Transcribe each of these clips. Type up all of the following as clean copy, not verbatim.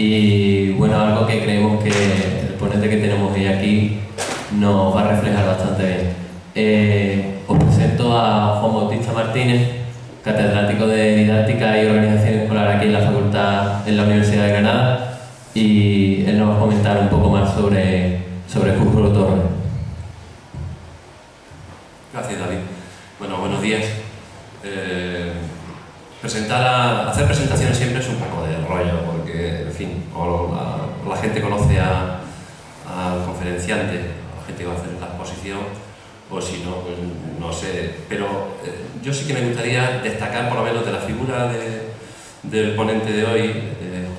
Y bueno, algo que creemos que el ponente que tenemos hoy aquí nos va a reflejar bastante bien. Os presento a Juan Bautista Martínez, catedrático de Didáctica y Organización Escolar aquí en la Facultad, en la Universidad de Granada, y él nos va a comentar un poco más sobre Júzquaro Torres. Gracias, David. Bueno, buenos días. Hacer presentaciones siempre es un poco de rollo, porque, en fin, o la gente conoce al conferenciante, a la gente que va a hacer la exposición, o si no, pues no sé. Pero yo sí que me gustaría destacar, por lo menos, de la figura del ponente de hoy,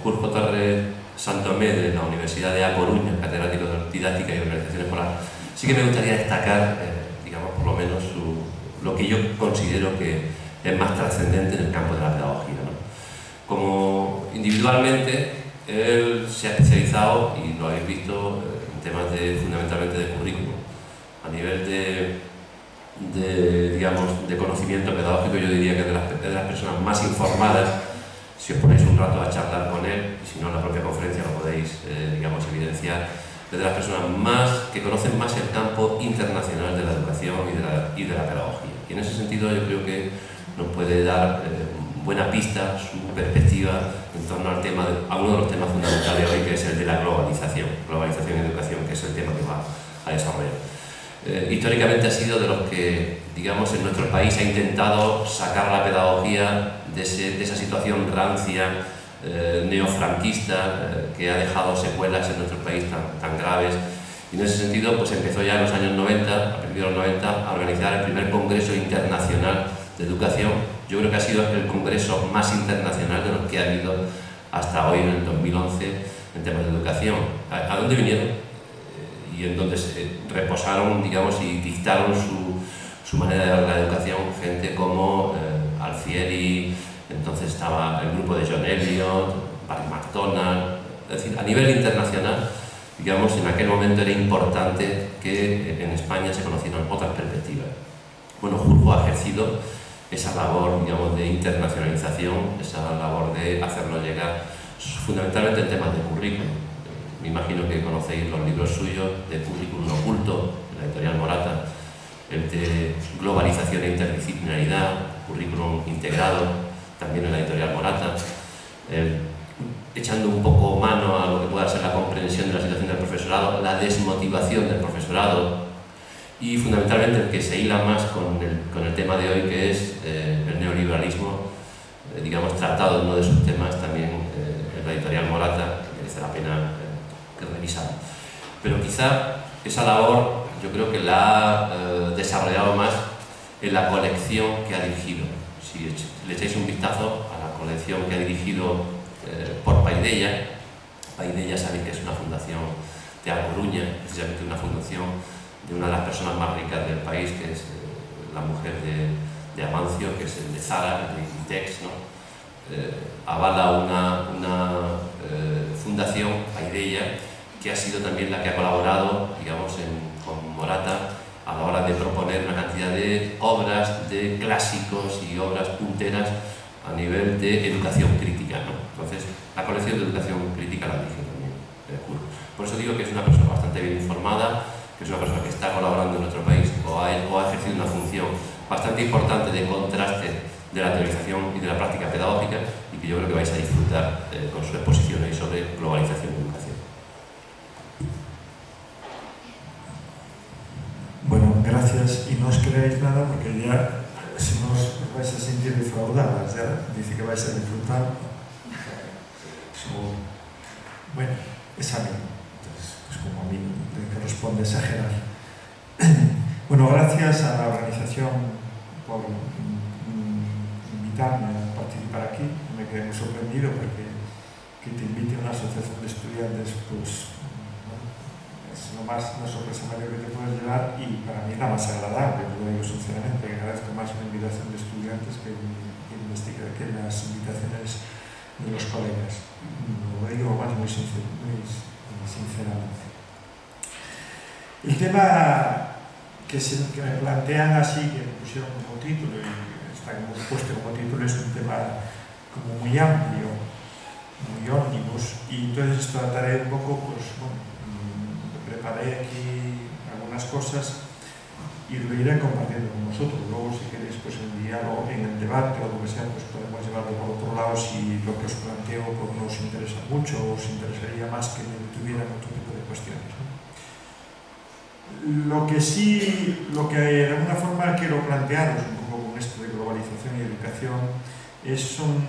Júzquaro Torres Santomé, de la Universidad de A Coruña, catedrático de Didáctica y Organización Escolar. Sí que me gustaría destacar, digamos, por lo menos lo que yo considero que es más trascendente en el campo de la pedagogía, ¿no? Como individualmente, él se ha especializado, y lo habéis visto, en temas fundamentalmente de currículum. A nivel de conocimiento pedagógico, yo diría que es de las personas más informadas. Si os ponéis un rato a charlar con él, y si no en la propia conferencia lo podéis, digamos, evidenciar, es de las personas que conocen más el campo internacional de la educación y de la pedagogía. Y en ese sentido yo creo que nos puede dar buena pista su perspectiva en torno a uno de los temas fundamentales hoy, que es el de la globalización y educación, que es el tema que va a desarrollar. Históricamente ha sido de los que, digamos, en nuestro país ha intentado sacar la pedagogía de esa situación rancia, neofranquista, que ha dejado secuelas en nuestro país tan graves. Y en ese sentido, pues empezó ya en los años 90, a partir de los 90, a organizar el primer Congreso Internacional de Educación. Yo creo que ha sido el congreso más internacional de los que ha habido hasta hoy, en el 2011, en temas de educación. ¿A dónde vinieron? Y en donde se reposaron, digamos, y dictaron su manera de ver la educación gente como Alfieri, entonces estaba el grupo de John Eliot, Barry McDonald. Es decir, a nivel internacional, digamos, en aquel momento era importante que en España se conocieran otras perspectivas. Bueno, Júzquaro ha ejercido esa labor, digamos, de internacionalización, esa labor de hacernos llegar fundamentalmente en temas de currículum. Me imagino que conocéis los libros suyos de Currículum Oculto, de la editorial Morata, el de Globalización e Interdisciplinaridad, Currículum Integrado, también en la editorial Morata, echando un poco mano a lo que pueda ser la comprensión de la situación del profesorado, la desmotivación del profesorado, y fundamentalmente el que se hila más con el tema de hoy, que es el neoliberalismo, digamos, tratado en uno de sus temas también en la editorial Morata, que merece la pena que revisar. Pero quizá esa labor yo creo que la ha desarrollado más en la colección que ha dirigido. Si le echáis un vistazo a la colección que ha dirigido por Paideia sabéis que es una fundación de A Coruña, precisamente una fundación de una de las personas más ricas del país, que es la mujer de Amancio, que es el de Zara, el de Inditex, ¿no? Avala una fundación, Paideia, que ha sido también la que ha colaborado, digamos, con Morata a la hora de proponer una cantidad de obras, de clásicos y obras punteras a nivel de educación crítica, ¿no? Entonces, la colección de educación crítica la dirige también Júzquaro. Por eso digo que es una persona bastante bien informada, que es una persona que está colaborando en nuestro país o ha ejercido una función bastante importante de contraste de la teorización y de la práctica pedagógica, y que yo creo que vais a disfrutar con su exposición ahí sobre globalización y educación. Bueno, gracias, y no os creáis nada porque ya, si no os vais a sentir defraudadas, ya dice que vais a disfrutar. Bueno, es a mí, entonces es como a mí le corresponde exagerar. Bueno, gracias a la organización por invitarme a participar aquí. Me quedé muy sorprendido porque que te invite a una asociación de estudiantes, pues bueno, es la sorpresa mayor que te puedes llevar, y para mí la más agradable, lo digo sinceramente, que agradezco más una invitación de estudiantes que las invitaciones de los colegas. Lo digo más muy sinceramente. El tema que me plantean así, que me pusieron como título, y está puesto como título, es un tema como muy amplio, muy ómnibus, y entonces trataré un poco, pues bueno, preparé aquí algunas cosas y lo iré compartiendo con vosotros. Luego, si queréis, pues en diálogo, en el debate o lo que sea, pues podemos llevarlo por otro lado si lo que os planteo pues, no os interesa mucho o os interesaría más que me tuviera otro tipo de cuestiones, ¿no? Lo que de alguna forma quiero plantearos un poco con esto de globalización y educación son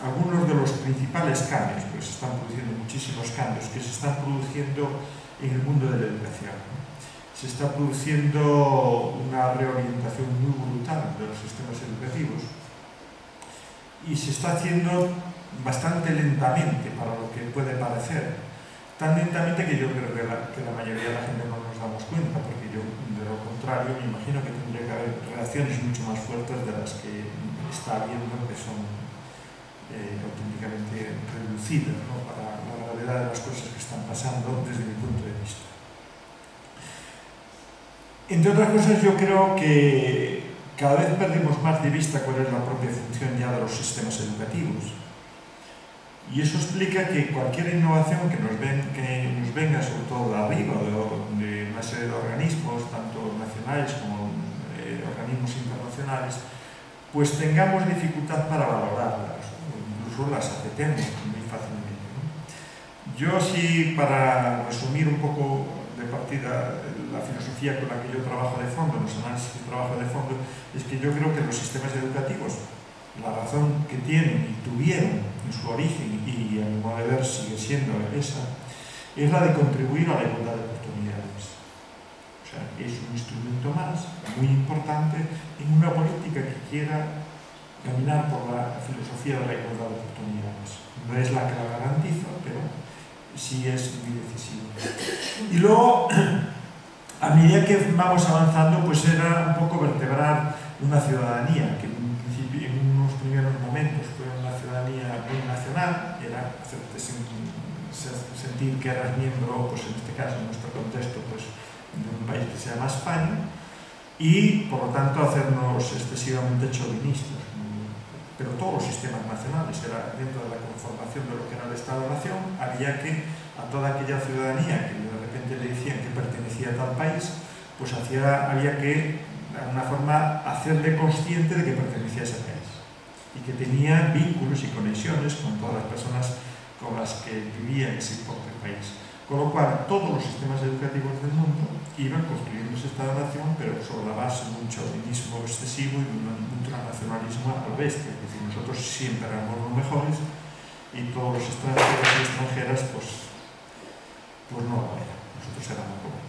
algunos de los principales cambios, porque se están produciendo muchísimos cambios que se están produciendo en el mundo de la educación, ¿no? Se está produciendo una reorientación muy brutal de los sistemas educativos y se está haciendo bastante lentamente para lo que puede parecer. Tan lentamente que yo creo que la mayoría de la gente no nos damos cuenta, porque yo, de lo contrario, me imagino que tendría que haber reacciones mucho más fuertes de las que está habiendo, que son auténticamente reducidas, ¿no?, para la gravedad de las cosas que están pasando desde mi punto de vista. Entre otras cosas, yo creo que cada vez perdemos más de vista cuál es la propia función ya de los sistemas educativos. Y eso explica que cualquier innovación que nos venga, sobre todo de arriba, de una serie de organismos, tanto nacionales como organismos internacionales, pues tengamos dificultad para valorarlas, o incluso las aceptemos muy fácilmente, ¿no? Yo sí, para resumir un poco de partida la filosofía con la que yo trabajo de fondo, los análisis que trabajo de fondo, es que yo creo que los sistemas educativos, la razón que tienen y tuvieron en su origen y a mi modo de ver sigue siendo esa, es la de contribuir a la igualdad de oportunidades. O sea, es un instrumento más muy importante en una política que quiera caminar por la filosofía de la igualdad de oportunidades. No es la que la garantiza, pero sí es muy decisivo. Y luego, a medida que vamos avanzando, pues era un poco vertebrar una ciudadanía que en unos primeros momentos fue una ciudadanía muy nacional, era hacerte sentir que eras miembro, pues en este caso, en nuestro contexto, pues de un país que se llama España, y por lo tanto hacernos excesivamente chauvinistas. Pero todos los sistemas nacionales, era dentro de la conformación de lo que era el Estado-Nación, había que, a toda aquella ciudadanía que de repente le decían que pertenecía a tal país, pues había que, de alguna forma, hacerle consciente de que pertenecía a ese país y que tenía vínculos y conexiones con todas las personas con las que vivía en ese propio país. Con lo cual, todos los sistemas educativos del mundo iban construyendo ese Estado-Nación, pero sobre la base de un chauvinismo excesivo y de un ultranacionalismo a lo bestia. Es decir, nosotros siempre éramos los mejores y todos los extranjeros y extranjeras, pues no lo eran. Nosotros éramos como.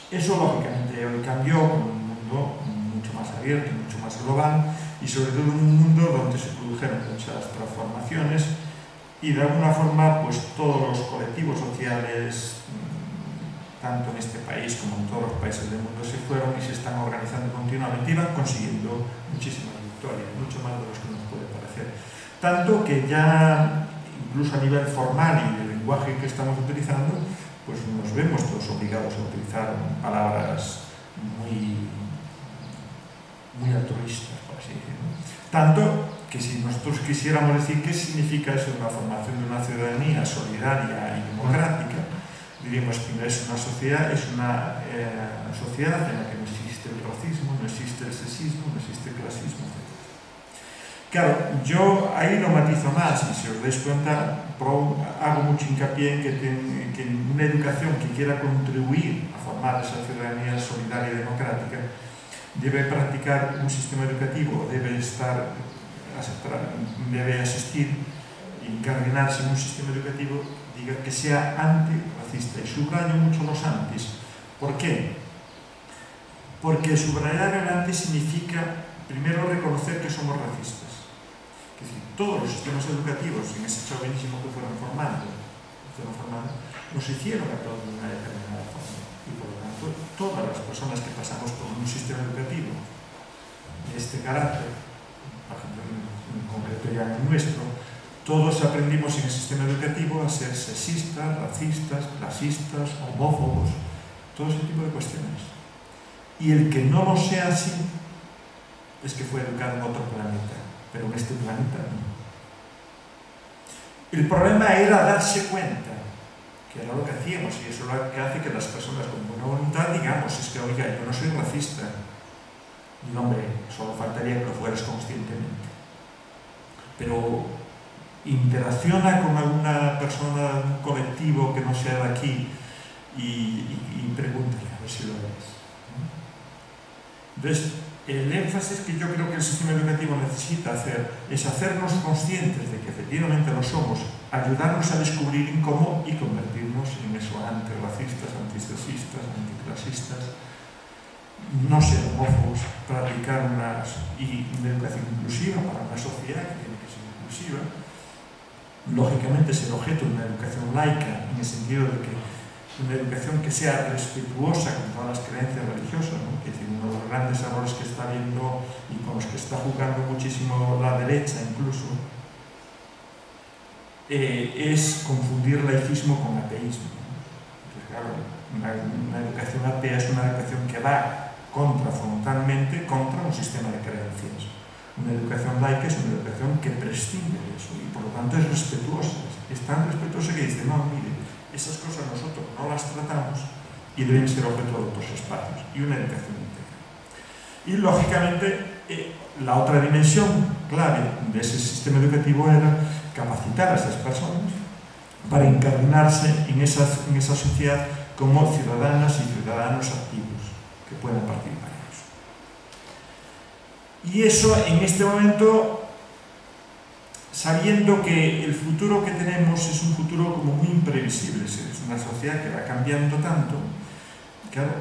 Eso, lógicamente, hoy cambió con un mundo mucho más abierto, mucho más global y sobre todo en un mundo donde se produjeron muchas transformaciones y de alguna forma pues todos los colectivos sociales, tanto en este país como en todos los países del mundo, se fueron y se están organizando continuamente y van consiguiendo muchísimas victorias, mucho más de los que nos puede parecer. Tanto que ya, incluso a nivel formal y del lenguaje que estamos utilizando, pues nos vemos todos obligados a utilizar palabras muy altruistas, por así decirlo. Tanto que si nosotros quisiéramos decir qué significa eso de la formación de una ciudadanía solidaria y democrática, diríamos que es una sociedad en la que no existe el racismo, no existe el sexismo, no existe el clasismo, etc. Claro, yo ahí lo matizo más y si os dais cuenta hago mucho hincapié en que una educación que quiera contribuir a formar esa ciudadanía solidaria y democrática debe practicar un sistema educativo, debe asistir y incardinarse en un sistema educativo que sea antirracista. Y subrayo mucho los antis. ¿Por qué? Porque subrayar el anti significa primero reconocer que somos racistas. Es decir, todos los sistemas educativos en ese chauvinismo que fueron formando, nos hicieron a todos de una determinada forma. Y por lo tanto, todas las personas que pasamos por un sistema educativo de este carácter, por ejemplo, en concreto ya en el nuestro, todos aprendimos en el sistema educativo a ser sexistas, racistas, clasistas, homófobos, todo ese tipo de cuestiones. Y el que no lo sea así es que fue educado en otro planeta, pero en este planeta no. El problema era darse cuenta, que era lo que hacíamos, y eso es lo que hace que las personas con buena voluntad digamos, es que, oiga, yo no soy racista. Y hombre, solo faltaría que lo fueras conscientemente. Pero interacciona con alguna persona, un colectivo que no sea de aquí, y pregúntale a ver si lo ves. Entonces, el énfasis que yo creo que el sistema educativo necesita hacer es hacernos conscientes de que efectivamente lo somos, ayudarnos a descubrir cómo y convertirnos en eso, antirracistas, antisexistas, anticlasistas, no ser homófobos, practicar una educación inclusiva para una sociedad que tiene que ser inclusiva, lógicamente ser objeto de una educación laica, en el sentido de que una educación que sea respetuosa con todas las creencias religiosas, ¿no? Que es uno de los grandes errores que está viendo y con los que está jugando muchísimo la derecha incluso, es confundir laicismo con ateísmo. Entonces, claro, una educación atea es una educación que va frontalmente contra un sistema de creencias. Una educación laica es una educación que prescinde de eso y por lo tanto es respetuosa. Es tan respetuosa que dice, no, mire, esas cosas nosotros no las tratamos y deben ser objeto de otros espacios y una educación integral. Y lógicamente la otra dimensión clave de ese sistema educativo era capacitar a esas personas para encarnarse en esa sociedad como ciudadanas y ciudadanos activos que puedan participar en eso. Y eso en este momento, sabiendo que el futuro que tenemos es un futuro como muy imprevisible, es una sociedad que va cambiando tanto, claro,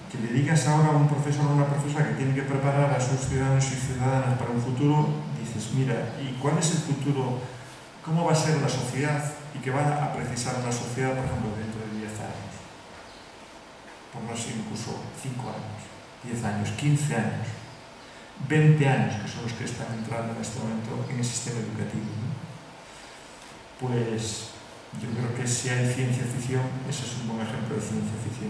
que le digas ahora a un profesor o a una profesora que tiene que preparar a sus ciudadanos y ciudadanas para un futuro, dices, mira, ¿y cuál es el futuro? ¿Cómo va a ser la sociedad? ¿Y qué va a precisar una sociedad, por ejemplo, dentro de 10 años? Por no ser incluso 5 años, 10 años, 15 años. 20 años, que son los que están entrando en este momento en el sistema educativo, ¿no? Pues yo creo que si hay ciencia ficción, ese es un buen ejemplo de ciencia ficción.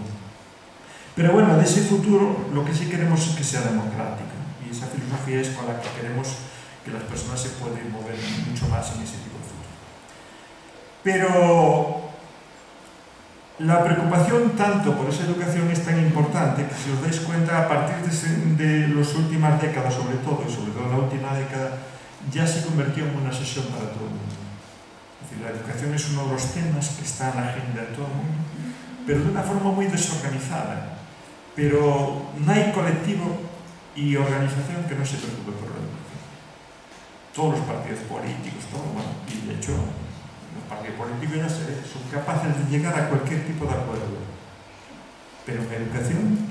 Pero bueno, de ese futuro lo que sí queremos es que sea democrático, y esa filosofía es con la que queremos que las personas se pueden mover mucho más en ese tipo de futuro. Pero la preocupación tanto por esa educación es tan importante que, si os dais cuenta, a partir de las últimas décadas, sobre todo la última década, ya se convirtió en una obsesión para todo el mundo. Es decir, la educación es uno de los temas que está en la agenda de todo el mundo, pero de una forma muy desorganizada. Pero no hay colectivo y organización que no se preocupe por la educación. Todos los partidos políticos, y de hecho los partidos políticos ya son capaces de llegar a cualquier tipo de acuerdo, pero en educación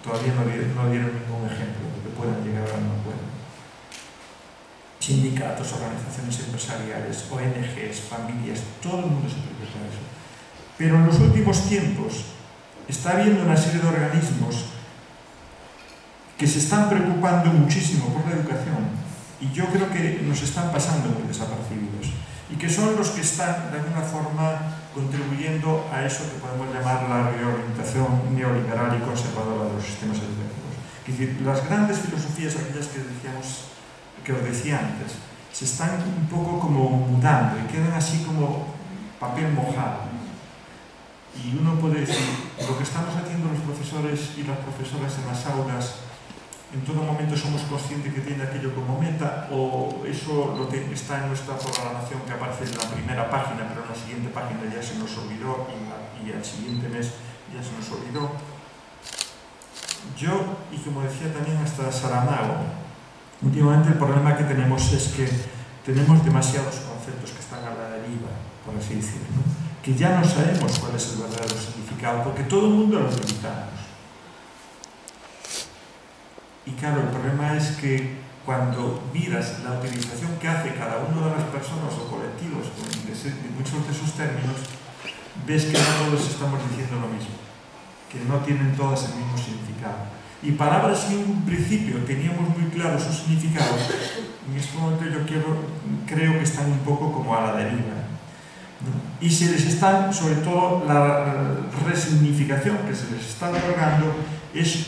todavía no dieron ningún ejemplo de que puedan llegar a un acuerdo. Sindicatos, organizaciones empresariales, ONGs, familias, todo el mundo se preocupa de eso. Pero en los últimos tiempos está habiendo una serie de organismos que se están preocupando muchísimo por la educación, y yo creo que nos están pasando muy desapercibidos, y que son los que están de alguna forma contribuyendo a eso que podemos llamar la reorientación neoliberal y conservadora de los sistemas educativos. Es decir, las grandes filosofías, aquellas que os decía antes, se están un poco como mudando y quedan así como papel mojado. Y uno puede decir, lo que estamos haciendo los profesores y las profesoras en las aulas, en todo momento somos conscientes que tiene aquello como meta, o eso está en nuestra programación que aparece en la primera página, pero en la siguiente página ya se nos olvidó y al siguiente mes ya se nos olvidó. Yo, y como decía también hasta Saramago, últimamente el problema que tenemos es que tenemos demasiados conceptos que están a la deriva, por así decirlo, ¿no? Que ya no sabemos cuál es el verdadero significado, porque todo el mundo lo utilizamos. Y claro, el problema es que cuando miras la utilización que hace cada una de las personas o colectivos de muchos de esos términos, ves que no todos estamos diciendo lo mismo, que no tienen todas el mismo significado. Y palabras que en un principio teníamos muy claro su significado, en este momento yo creo que están un poco como a la deriva, ¿no? Y se les está, sobre todo, la resignificación que se les está otorgando es